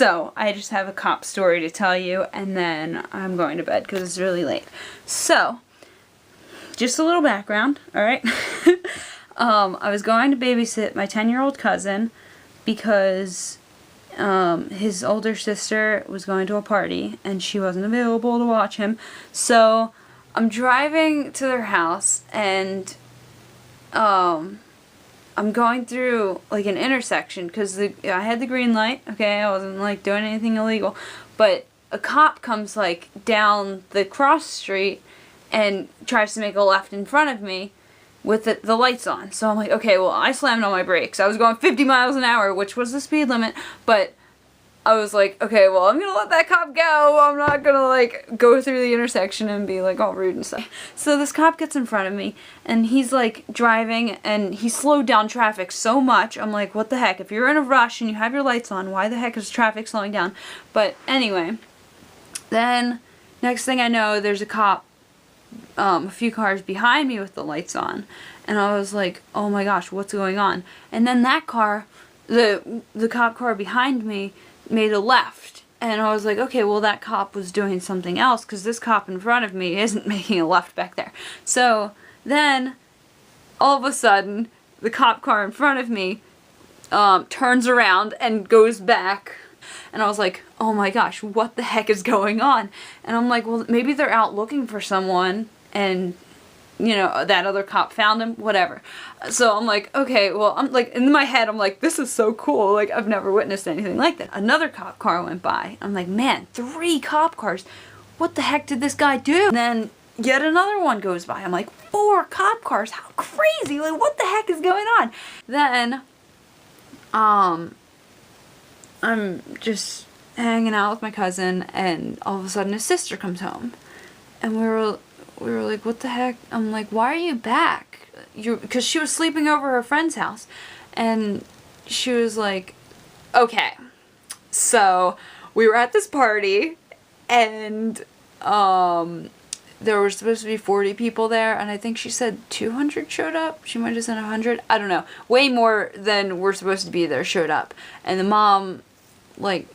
So, I just have a cop story to tell you, and then I'm going to bed because it's really late. So, just a little background, alright? I was going to babysit my 10-year-old cousin because his older sister was going to a party and she wasn't available to watch him. So I'm driving to their house and I'm going through like an intersection because I had the green light, okay, I wasn't like doing anything illegal, but a cop comes like down the cross street and tries to make a left in front of me with the lights on. So I'm like, okay, well, I slammed on my brakes. I was going 50 miles an hour, which was the speed limit, but I was like, okay, well, I'm gonna let that cop go. I'm not gonna, like, go through the intersection and be, like, all rude and stuff. So this cop gets in front of me, and he's, like, driving, and he slowed down traffic so much. I'm like, what the heck? If you're in a rush and you have your lights on, why the heck is traffic slowing down? But anyway, then next thing I know, there's a cop a few cars behind me with the lights on, and I was like, oh my gosh, what's going on? And then that car, the cop car behind me, made a left, and I was like, okay, well, that cop was doing something else because this cop in front of me isn't making a left back there. So then all of a sudden the cop car in front of me turns around and goes back. And I was like, oh my gosh, what the heck is going on? And I'm like, well, maybe they're out looking for someone and, you know, that other cop found him, whatever. So I'm like, okay, well, I'm like, in my head, I'm like, this is so cool. Like, I've never witnessed anything like that. Another cop car went by. I'm like, man, 3 cop cars. What the heck did this guy do? And then yet another one goes by. I'm like, 4 cop cars. How crazy. Like, what the heck is going on? Then, I'm just hanging out with my cousin, and all of a sudden his sister comes home, and we were like, what the heck? I'm like, why are you back? Because she was sleeping over her friend's house, and she was like, okay, so we were at this party, and there were supposed to be 40 people there, and I think she said 200 showed up. She might have said 100. I don't know. Way more than were supposed to be there showed up, and the mom, like,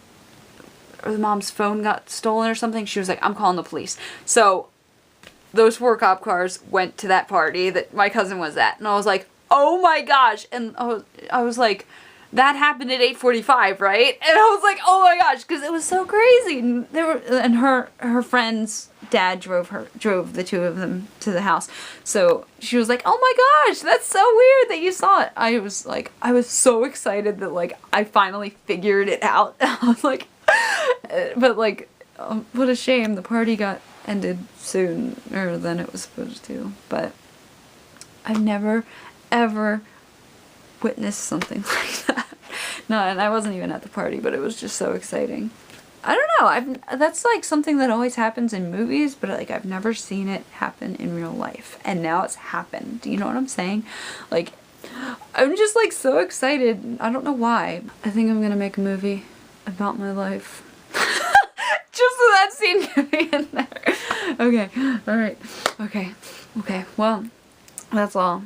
or the mom's phone got stolen or something. She was like, I'm calling the police. So those 4 cop cars went to that party that my cousin was at, and I was like, oh my gosh. And I was like, that happened at 8:45, right? And I was like, oh my gosh, because it was so crazy. And her friend's dad drove the 2 of them to the house. So she was like, oh my gosh, that's so weird that you saw it. I was like, I was so excited that, like, I finally figured it out. I was like, but like, what a shame. The party got ended sooner than it was supposed to. But I've never, ever witnessed something like that. No, and I wasn't even at the party, but it was just so exciting. I don't know, that's like something that always happens in movies, but like I've never seen it happen in real life, and now it's happened. Do you know what I'm saying? Like, I'm just like so excited. I don't know why. I think I'm gonna make a movie about my life. Just so that scene can be in there. Okay, alright. Okay, well, that's all.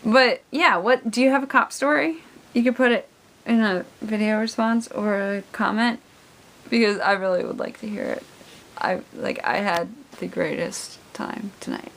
But yeah, what do you have a cop story? You could put it in a video response or a comment, because I really would like to hear it. I had the greatest time tonight.